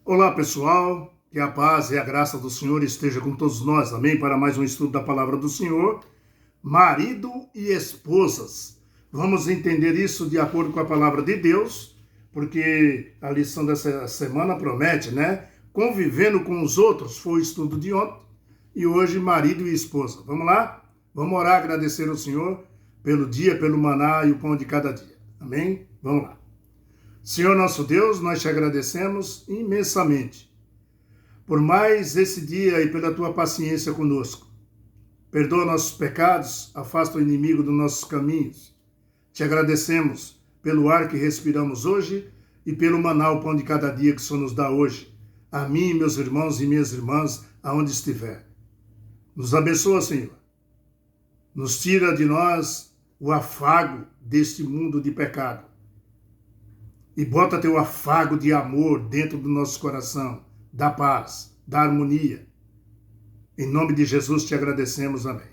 Olá, pessoal, que a paz e a graça do Senhor esteja com todos nós, amém? Para mais um estudo da palavra do Senhor, marido e esposas. Vamos entender isso de acordo com a palavra de Deus, porque a lição dessa semana promete, né? Convivendo com os outros, foi o estudo de ontem, e hoje marido e esposa. Vamos lá? Vamos orar, agradecer ao Senhor pelo dia, pelo maná e o pão de cada dia, amém? Vamos lá. Senhor nosso Deus, nós te agradecemos imensamente por mais esse dia e pela tua paciência conosco. Perdoa nossos pecados, afasta o inimigo dos nossos caminhos. Te agradecemos pelo ar que respiramos hoje e pelo maná, o pão de cada dia que o Senhor nos dá hoje. A mim, meus irmãos e minhas irmãs, aonde estiver. Nos abençoa, Senhor. Nos tira de nós o afago deste mundo de pecado. E bota teu afago de amor dentro do nosso coração, da paz, da harmonia. Em nome de Jesus te agradecemos, amém.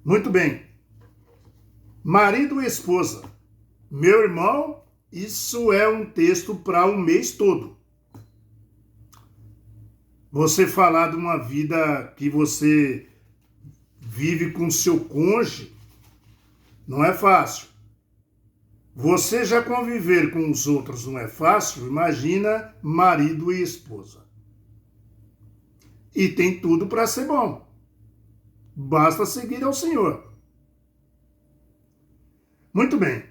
Muito bem. Marido e esposa. Meu irmão, isso é um texto para o mês todo. Você falar de uma vida que você vive com seu cônjuge, não é fácil. Você já conviver com os outros não é fácil, imagina marido e esposa. E tem tudo para ser bom. Basta seguir ao Senhor. Muito bem.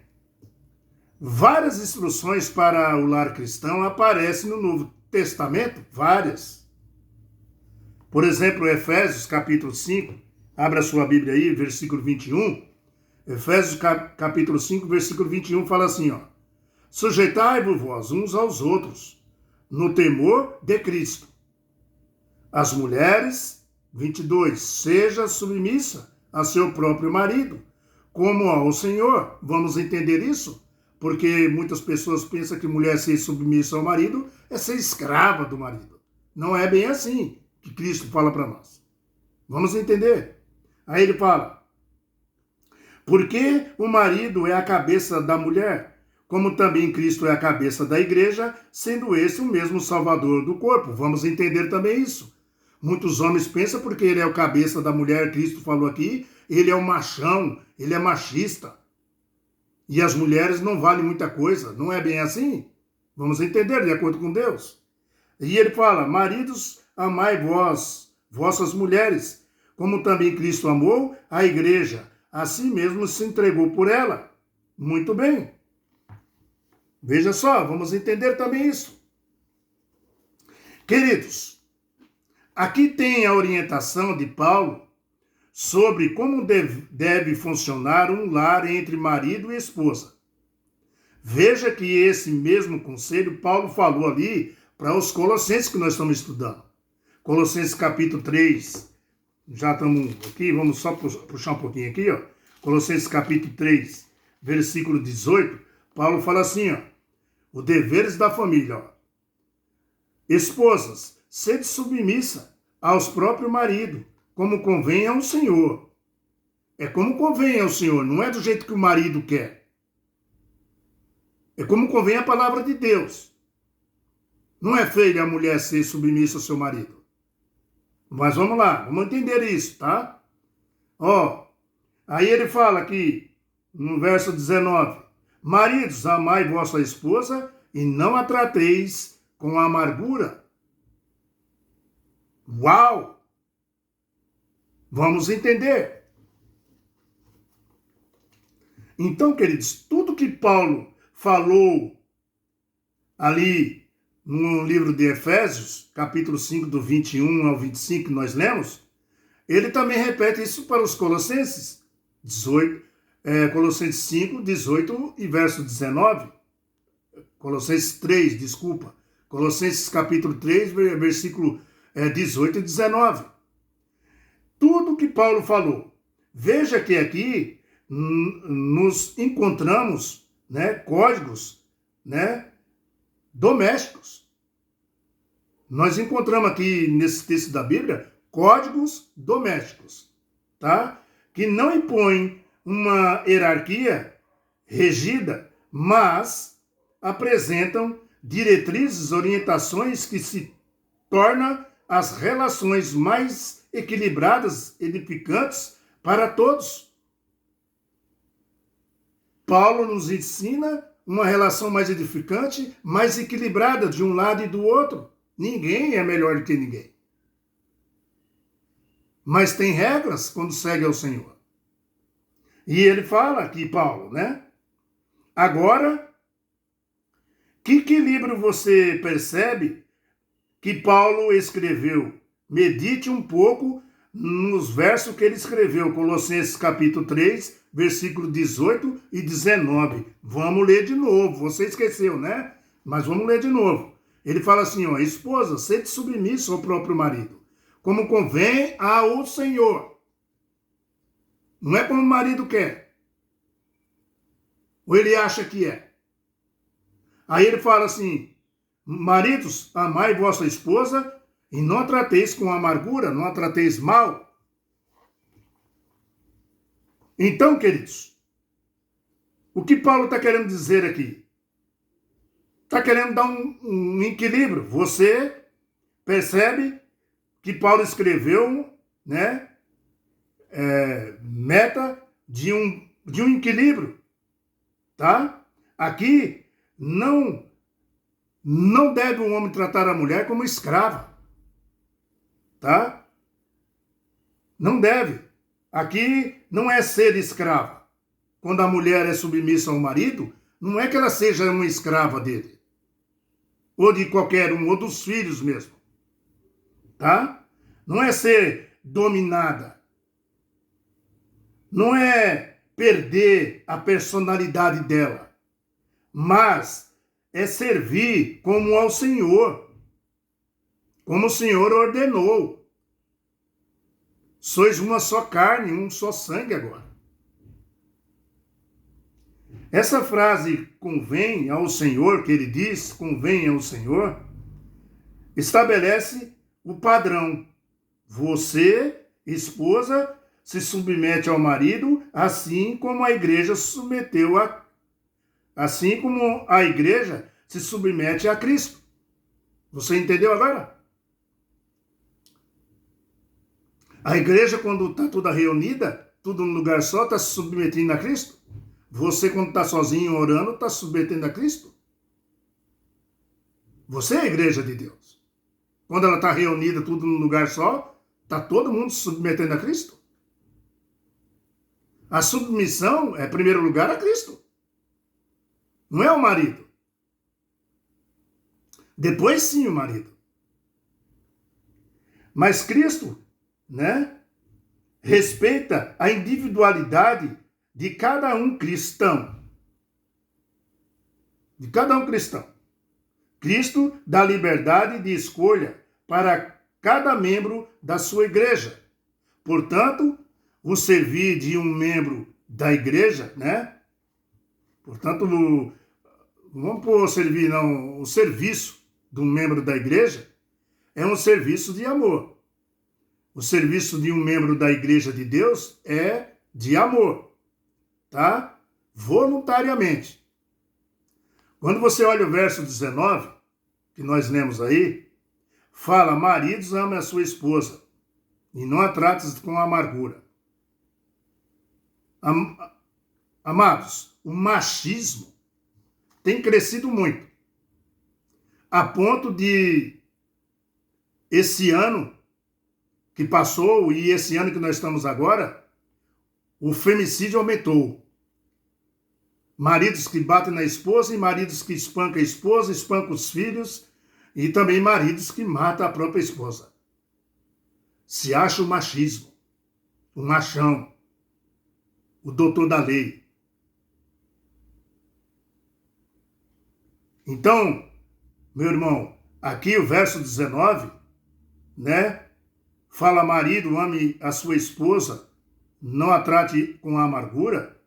Várias instruções para o lar cristão aparecem no Novo Testamento, várias. Por exemplo, Efésios capítulo 5, abra sua Bíblia aí, versículo 21. Efésios capítulo 5, versículo 21 fala assim, ó. Sujeitai-vos vós uns aos outros, no temor de Cristo. As mulheres, 22, seja submissa a seu próprio marido, como ao Senhor. Vamos entender isso? Porque muitas pessoas pensam que mulher ser submissa ao marido é ser escrava do marido. Não é bem assim que Cristo fala para nós. Vamos entender. Aí ele fala, porque o marido é a cabeça da mulher, como também Cristo é a cabeça da igreja, sendo esse o mesmo salvador do corpo. Vamos entender também isso. Muitos homens pensam porque ele é o cabeça da mulher, Cristo falou aqui, ele é um machão, ele é machista. E as mulheres não valem muita coisa, não é bem assim? Vamos entender de acordo com Deus. E ele fala, maridos, amai vossas mulheres, como também Cristo amou a igreja, assim mesmo se entregou por ela. Muito bem. Veja só, vamos entender também isso. Queridos, aqui tem a orientação de Paulo sobre como deve funcionar um lar entre marido e esposa. Veja que esse mesmo conselho Paulo falou ali para os Colossenses que nós estamos estudando. Colossenses capítulo 3, já estamos aqui, vamos só puxar um pouquinho aqui, ó. Colossenses capítulo 3, versículo 18, Paulo fala assim, ó, os deveres da família, ó. Esposas, sede submissa aos próprios maridos, como convém ao Senhor. É como convém ao Senhor, não é do jeito que o marido quer. É como convém a palavra de Deus. Não é feio a mulher ser submissa ao seu marido. Mas vamos lá, vamos entender isso, tá? Ó, aí ele fala aqui, no verso 19, maridos, amai vossa esposa e não a trateis com amargura. Uau! Vamos entender. Então, queridos, tudo que Paulo falou ali no livro de Efésios, capítulo 5, do 21 ao 25, que nós lemos, ele também repete isso para os Colossenses, Colossenses 5, 18 e verso 19. Colossenses 3, desculpa. Colossenses capítulo 3, versículo 18 e 19. Tudo que Paulo falou. Veja que aqui nos encontramos, né, códigos, né, domésticos. Nós encontramos aqui nesse texto da Bíblia códigos domésticos, tá? Que não impõem uma hierarquia regida, mas apresentam diretrizes, orientações que se tornam as relações mais equilibradas, edificantes para todos. Paulo nos ensina uma relação mais edificante, mais equilibrada de um lado e do outro. Ninguém é melhor do que ninguém. Mas tem regras quando segue ao Senhor. E ele fala aqui, Paulo, né? Agora, que livro você percebe que Paulo escreveu? Medite um pouco nos versos que ele escreveu, Colossenses capítulo 3, versículo 18 e 19. Vamos ler de novo, você esqueceu, né? Mas vamos ler de novo. Ele fala assim, ó, esposa, sede submissa ao próprio marido, como convém ao Senhor. Não é como o marido quer. Ou ele acha que é. Aí ele fala assim, maridos, amai vossa esposa e não a trateis com amargura, não a trateis mal. Então, queridos, o que Paulo está querendo dizer aqui? Está querendo dar um equilíbrio. Você percebe que Paulo escreveu, né, meta de um equilíbrio, tá? Aqui não deve o homem tratar a mulher como escrava, tá? Não deve. Aqui não é ser escrava. Quando a mulher é submissa ao marido, não é que ela seja uma escrava dele, ou de qualquer um, ou dos filhos mesmo, tá? Não é ser dominada. Não é perder a personalidade dela, mas é servir como ao Senhor, como o Senhor ordenou. Sois uma só carne, um só sangue agora. Essa frase, convém ao Senhor, que ele diz, convém ao Senhor, estabelece o padrão. Você, esposa, se submete ao marido, assim como a igreja se submeteu assim como a igreja se submete a Cristo. Você entendeu agora? A igreja, quando está toda reunida, tudo num lugar só, está se submetendo a Cristo? Você, quando está sozinho orando, está se submetendo a Cristo? Você é a igreja de Deus. Quando ela está reunida, tudo num lugar só, está todo mundo se submetendo a Cristo? A submissão é, em primeiro lugar, a Cristo. Não é o marido. Depois sim o marido. Mas Cristo, né, respeita a individualidade de cada um cristão. De cada um cristão. Cristo dá liberdade de escolha para cada membro da sua igreja. Portanto, o servir de um membro da igreja, né? Portanto, vamos pôr servir, não, o serviço de um membro da igreja é um serviço de amor. O serviço de um membro da igreja de Deus é de amor, tá? Voluntariamente. Quando você olha o verso 19, que nós lemos aí, fala, maridos, amem a sua esposa e não a trates com amargura. Amados, o machismo tem crescido muito, a ponto de esse ano que passou e esse ano que nós estamos agora, o femicídio aumentou. Maridos que batem na esposa e maridos que espancam a esposa, espancam os filhos e também maridos que matam a própria esposa. Se acha o machismo, o machão, o doutor da lei. Então, meu irmão, aqui o verso 19, né? Fala, marido, ame a sua esposa, não a trate com amargura.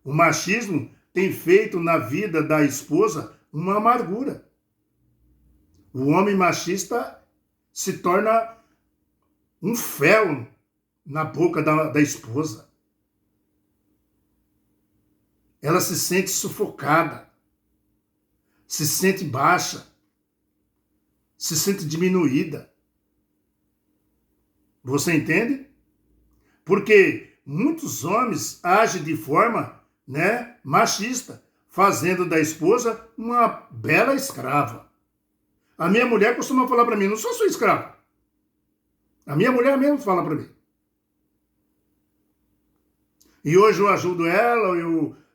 O machismo tem feito na vida da esposa uma amargura. O homem machista se torna um fel na boca da esposa. Ela se sente sufocada. se sente baixa, se sente diminuída. Você entende? Porque muitos homens agem de forma, machista, fazendo da esposa uma bela escrava. A minha mulher costuma falar para mim, não sou sua escrava. A minha mulher mesmo fala para mim. E hoje eu ajudo ela,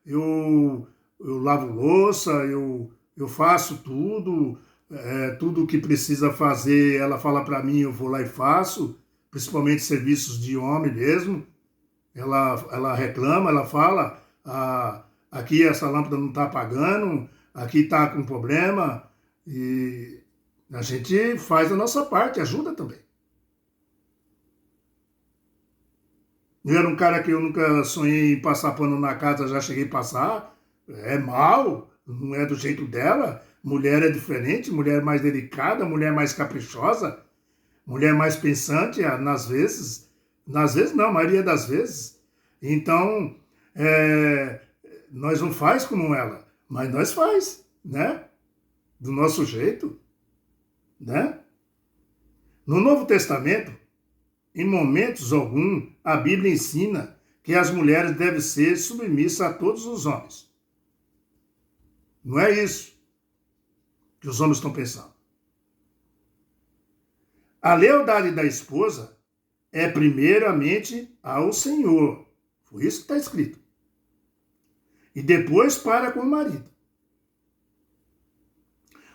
eu lavo louça, eu faço tudo, tudo o que precisa fazer, ela fala para mim, eu vou lá e faço, principalmente serviços de homem mesmo. Ela reclama, ela fala, aqui essa lâmpada não está apagando, aqui está com problema, e a gente faz a nossa parte, ajuda também. Eu era um cara que eu nunca sonhei em passar pano na casa, já cheguei a passar. É mal, não é do jeito dela. Mulher é diferente, mulher mais delicada, mulher mais caprichosa, mulher mais pensante, nas vezes não, a maioria das vezes. Então, nós não faz como ela, mas nós faz, do nosso jeito, No Novo Testamento, em momentos algum, a Bíblia ensina que as mulheres devem ser submissas a todos os homens. Não é isso que os homens estão pensando. A lealdade da esposa é primeiramente ao Senhor. Foi isso que está escrito. E depois para com o marido.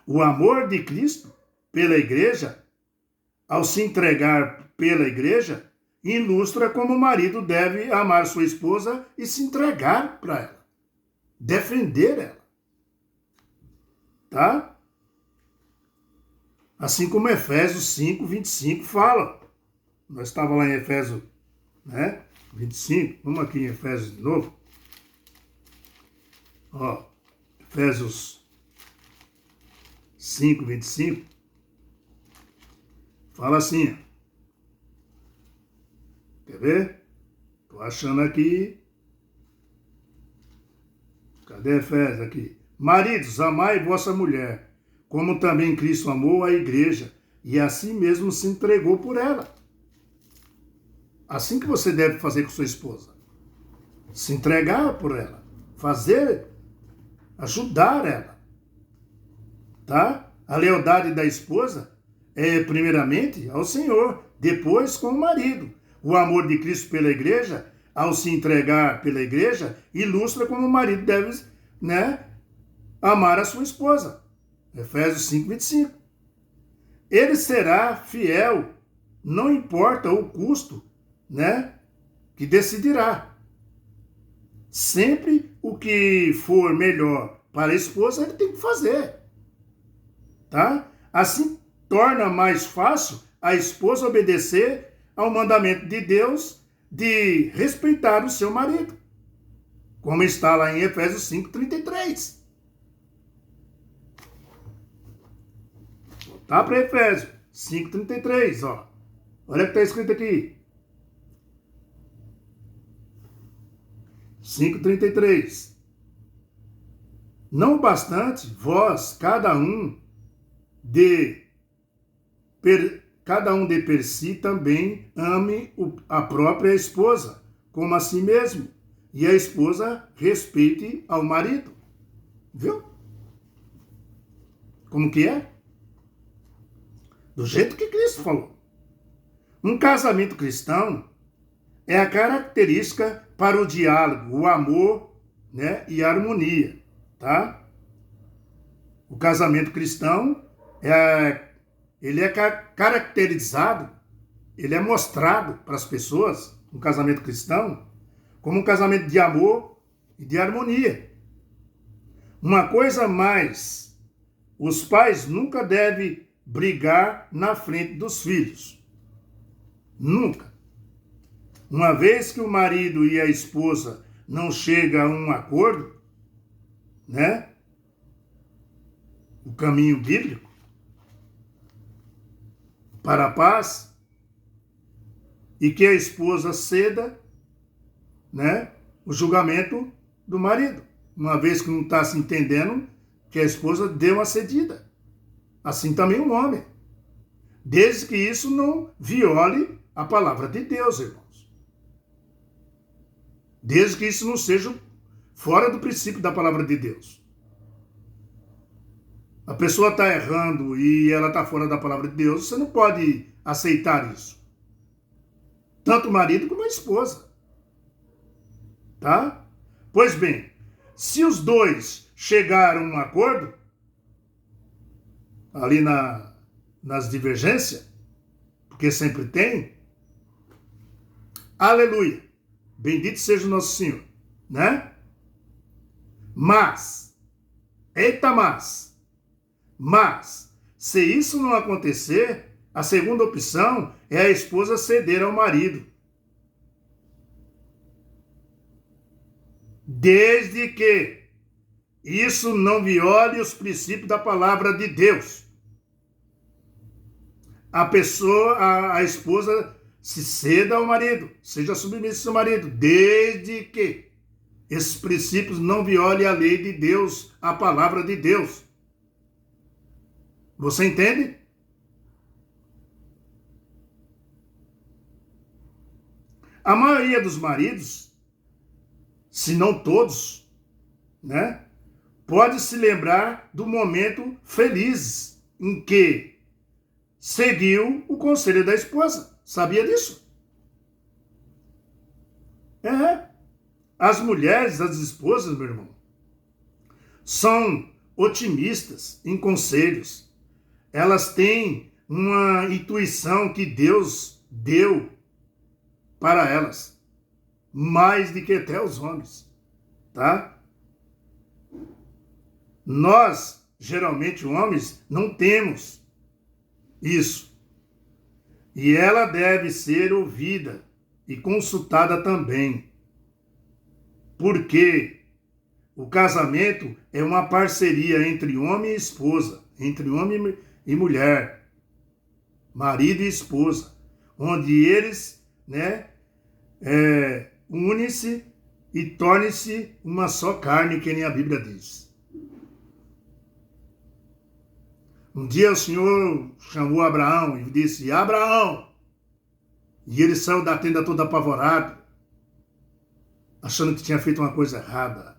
O amor de Cristo pela igreja, ao se entregar pela igreja, ilustra como o marido deve amar sua esposa e se entregar para ela. Defender ela. Tá? Assim como Efésios 5, 25 fala. Nós estávamos lá em Efésios 25. Vamos aqui em Efésios de novo. Efésios 5, 25. Fala assim. Quer ver? Estou achando aqui. Cadê Efésios aqui? Maridos, amai vossa mulher, como também Cristo amou a igreja, e assim mesmo se entregou por ela. Assim que você deve fazer com sua esposa. Se entregar por ela. Fazer, ajudar ela. Tá? A lealdade da esposa é primeiramente ao Senhor, depois com o marido. O amor de Cristo pela igreja, ao se entregar pela igreja, ilustra como o marido deve, amar a sua esposa. Efésios 5, 25. Ele será fiel, não importa o custo, que decidirá. Sempre o que for melhor para a esposa, ele tem que fazer. Tá? Assim torna mais fácil a esposa obedecer ao mandamento de Deus de respeitar o seu marido. Como está lá em Efésios 5, 33. Tá para Efésios 5, 33, Olha o que está escrito aqui. 5:33. Não bastante, vós, cada um de per si também ame a própria esposa, como a si mesmo, e a esposa respeite ao marido. Viu? Como que é? Do jeito que Cristo falou. Um casamento cristão é a característica para o diálogo, o amor, e a harmonia, tá? O casamento cristão ele é caracterizado, ele é mostrado para as pessoas, um casamento cristão, como um casamento de amor e de harmonia. Uma coisa mais, os pais nunca devem brigar na frente dos filhos. Nunca. Uma vez que o marido e a esposa não chegam a um acordo, o caminho bíblico para a paz, e que a esposa ceda, o julgamento do marido. Uma vez que não está se entendendo, que a esposa dê uma cedida. Assim também o homem. Desde que isso não viole a palavra de Deus, irmãos. Desde que isso não seja fora do princípio da palavra de Deus. A pessoa está errando e ela está fora da palavra de Deus, você não pode aceitar isso. Tanto o marido como a esposa. Tá? Pois bem, se os dois chegaram a um acordo, ali nas divergências, porque sempre tem, aleluia, bendito seja o nosso Senhor, né? Mas, se isso não acontecer, a segunda opção é a esposa ceder ao marido. Desde que isso não viole os princípios da palavra de Deus. A esposa se ceda ao marido, seja submissa ao marido, desde que esses princípios não violem a lei de Deus, a palavra de Deus. Você entende? A maioria dos maridos, se não todos, né, pode se lembrar do momento feliz em que seguiu o conselho da esposa. Sabia disso? As mulheres, as esposas, meu irmão, são otimistas em conselhos. Elas têm uma intuição que Deus deu para elas, mais do que até os homens, tá? Nós, geralmente homens, não temos isso. E ela deve ser ouvida e consultada também. Porque o casamento é uma parceria entre homem e esposa, entre homem e mulher, marido e esposa, onde eles, unem-se e tornem-se uma só carne, que nem a Bíblia diz. Um dia o Senhor chamou Abraão e disse: Abraão! E ele saiu da tenda todo apavorado, achando que tinha feito uma coisa errada.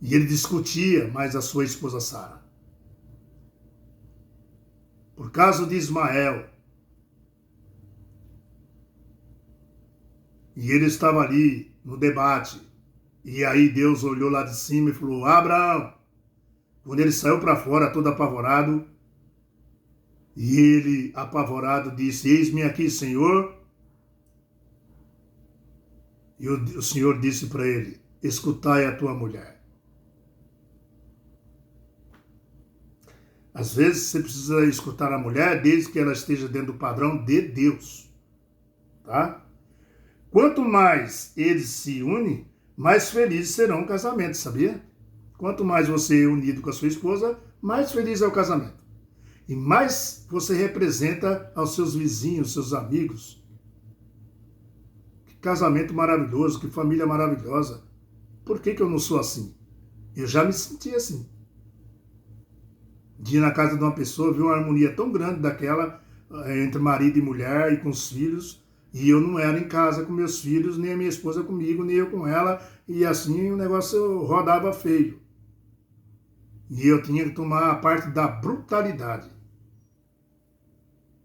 E ele discutia mais a sua esposa Sara. Por causa de Ismael. E ele estava ali no debate. E aí Deus olhou lá de cima e falou: Abraão! Quando ele saiu para fora, todo apavorado, e ele, apavorado, disse: Eis-me aqui, Senhor. E o Senhor disse para ele: escutai a tua mulher. Às vezes você precisa escutar a mulher desde que ela esteja dentro do padrão de Deus. Tá? Quanto mais eles se unem, mais felizes serão o casamento, sabia? Quanto mais você é unido com a sua esposa, mais feliz é o casamento. E mais você representa aos seus vizinhos, seus amigos. Que casamento maravilhoso, que família maravilhosa. Por que eu não sou assim? Eu já me senti assim. De ir na casa de uma pessoa, ver uma harmonia tão grande daquela entre marido e mulher e com os filhos, e eu não era em casa com meus filhos, nem a minha esposa comigo, nem eu com ela, e assim o negócio rodava feio. E eu tinha que tomar a parte da brutalidade,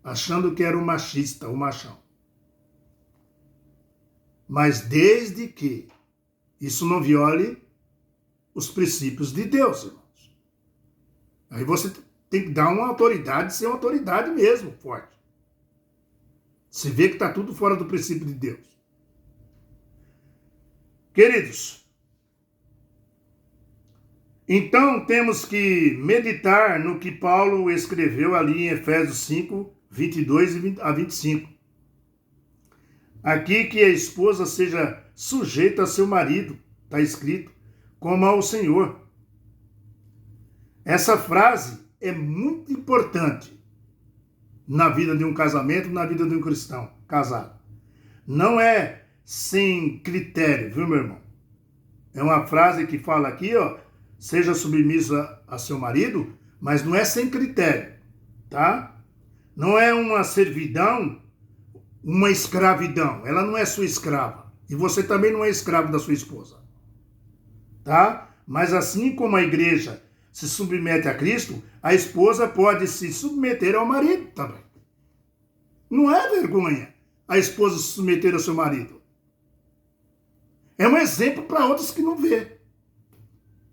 achando que era um machista, um machão. Mas desde que isso não viole os princípios de Deus, irmãos. Aí você tem que dar uma autoridade, ser uma autoridade mesmo, forte. Você vê que está tudo fora do princípio de Deus. Queridos, então temos que meditar no que Paulo escreveu ali em Efésios 5, 22 a 25. Aqui que a esposa seja sujeita a seu marido, está escrito, como ao Senhor. Essa frase é muito importante na vida de um casamento, na vida de um cristão casado. Não é sem critério, viu, meu irmão? É uma frase que fala aqui, seja submissa a seu marido, mas não é sem critério, tá? Não é uma servidão, uma escravidão. Ela não é sua escrava. E você também não é escravo da sua esposa, tá? Mas assim como a igreja se submete a Cristo, a esposa pode se submeter ao marido também. Não é vergonha a esposa se submeter ao seu marido. É um exemplo para outros que não vê.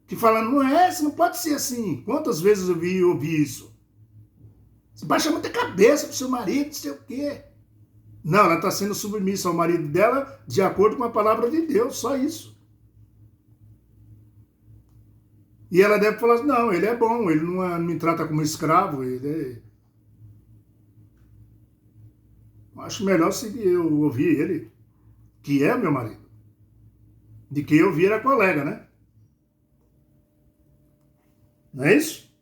Que falam, não é, isso não pode ser assim. Quantas vezes eu ouvi isso? Você baixa muita cabeça pro seu marido, não sei o quê. Não, ela está sendo submissa ao marido dela de acordo com a palavra de Deus, só isso. E ela deve falar assim, não, ele é bom, ele não me trata como escravo, Acho melhor se eu ouvir ele, que é meu marido, de que eu ouvir a colega, né? Não é isso?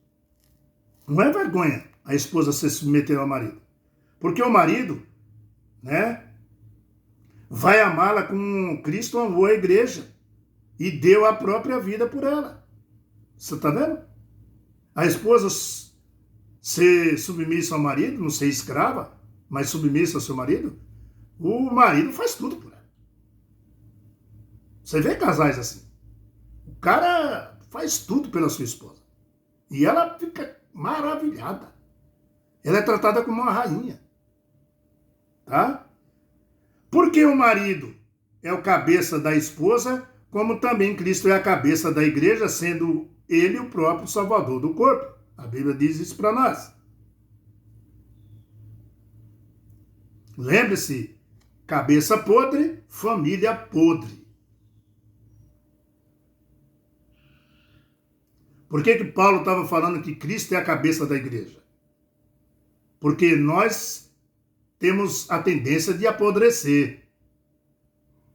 Não é vergonha a esposa se submeter ao marido. Porque o marido, né, vai amá-la como Cristo amou a igreja e deu a própria vida por ela. Você está vendo? A esposa ser submissa ao marido, não ser escrava, mas submissa ao seu marido, o marido faz tudo por ela. Você vê casais assim. O cara faz tudo pela sua esposa. E ela fica maravilhada. Ela é tratada como uma rainha. Tá? Porque o marido é o cabeça da esposa, como também Cristo é a cabeça da igreja, sendo ele o próprio salvador do corpo. A Bíblia diz isso para nós. Lembre-se, cabeça podre, família podre. Por que Paulo estava falando que Cristo é a cabeça da igreja? Porque nós temos a tendência de apodrecer.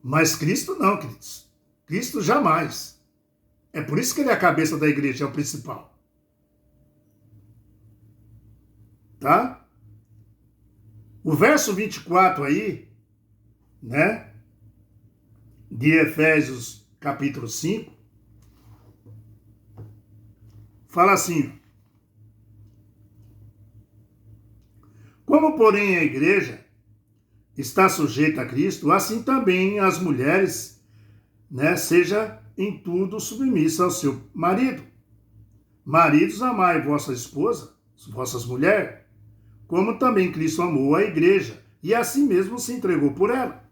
Mas Cristo não, queridos. Cristo jamais. É por isso que ele é a cabeça da igreja, é o principal. Tá? O verso 24 aí, né, de Efésios capítulo 5, fala assim: como, porém, a igreja está sujeita a Cristo, assim também as mulheres, né, seja em tudo submissa ao seu marido. Maridos, amai vossa esposa, vossas mulheres, como também Cristo amou a igreja, e assim mesmo se entregou por ela.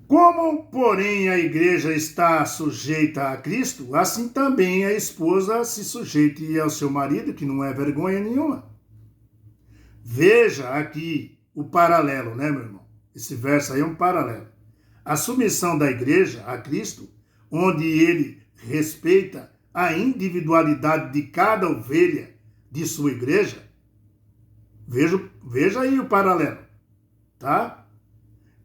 Como, porém, a igreja está sujeita a Cristo, assim também a esposa se sujeite ao seu marido, que não é vergonha nenhuma. Veja aqui o paralelo, né, meu irmão? Esse verso aí é um paralelo. A submissão da igreja a Cristo, onde ele respeita a individualidade de cada ovelha de sua igreja. Veja aí o paralelo, tá?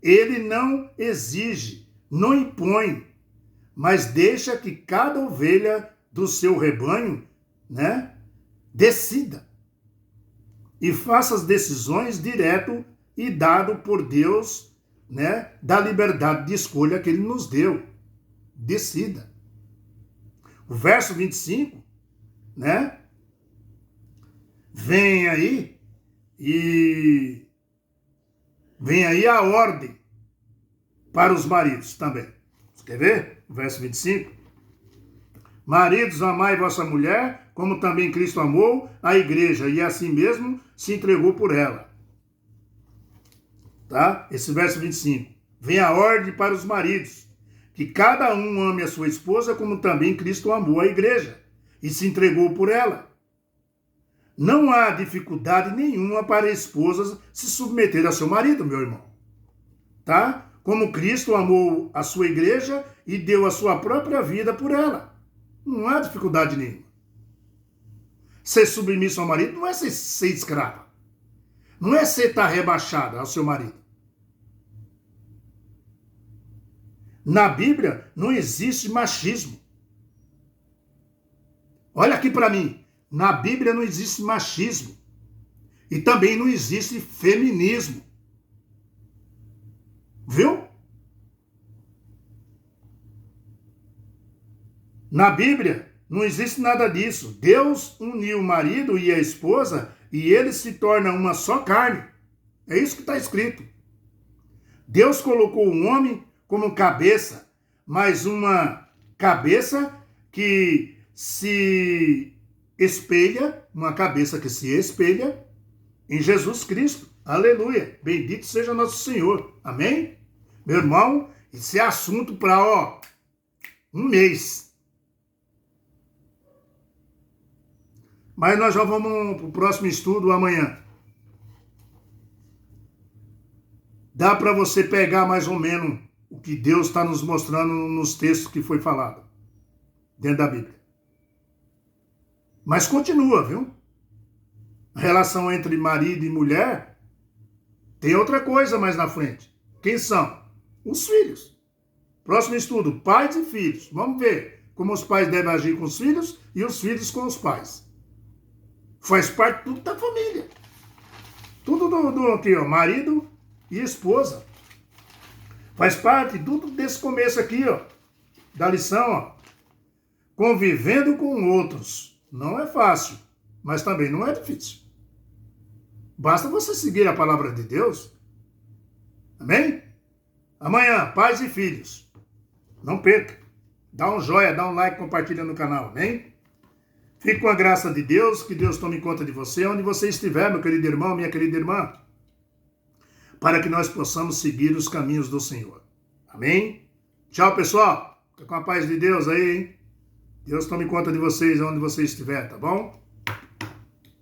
Ele não exige, não impõe, mas deixa que cada ovelha do seu rebanho, né, decida e faça as decisões direto e dado por Deus, né, da liberdade de escolha que ele nos deu. Decida. O verso 25, né, vem aí a ordem para os maridos também. Você quer ver? Verso 25. Maridos, amai vossa mulher, como também Cristo amou a igreja, e assim mesmo se entregou por ela. Tá? Esse verso 25. Vem a ordem para os maridos, que cada um ame a sua esposa, como também Cristo amou a igreja, e se entregou por ela. Não há dificuldade nenhuma para esposas se submeter a seu marido, meu irmão. Tá? Como Cristo amou a sua igreja e deu a sua própria vida por ela. Não há dificuldade nenhuma. Ser submisso ao marido não é ser escrava. Não é ser estar rebaixada ao seu marido. Na Bíblia não existe machismo. Olha aqui para mim. Na Bíblia não existe machismo. E também não existe feminismo. Viu? Na Bíblia não existe nada disso. Deus uniu o marido e a esposa e eles se tornam uma só carne. É isso que está escrito. Deus colocou o homem como cabeça, mas uma cabeça que se espelha, uma cabeça que se espelha em Jesus Cristo. Aleluia. Bendito seja nosso Senhor. Amém? Meu irmão, esse é assunto para, um mês. Mas nós já vamos para o próximo estudo amanhã. Dá para você pegar mais ou menos o que Deus está nos mostrando nos textos que foi falado dentro da Bíblia. Mas continua, viu? A relação entre marido e mulher tem outra coisa mais na frente. Quem são? Os filhos. Próximo estudo, pais e filhos. Vamos ver como os pais devem agir com os filhos e os filhos com os pais. Faz parte tudo da família. Tudo do aqui, marido e esposa. Faz parte tudo desse começo aqui, da lição, Convivendo com outros. Não é fácil, mas também não é difícil. Basta você seguir a palavra de Deus. Amém? Amanhã, pais e filhos. Não perca. Dá um joinha, dá um like, compartilha no canal. Amém? Fique com a graça de Deus, que Deus tome conta de você, onde você estiver, meu querido irmão, minha querida irmã, para que nós possamos seguir os caminhos do Senhor. Amém? Tchau, pessoal. Fica com a paz de Deus aí, hein? Deus tome conta de vocês, onde você estiver, tá bom?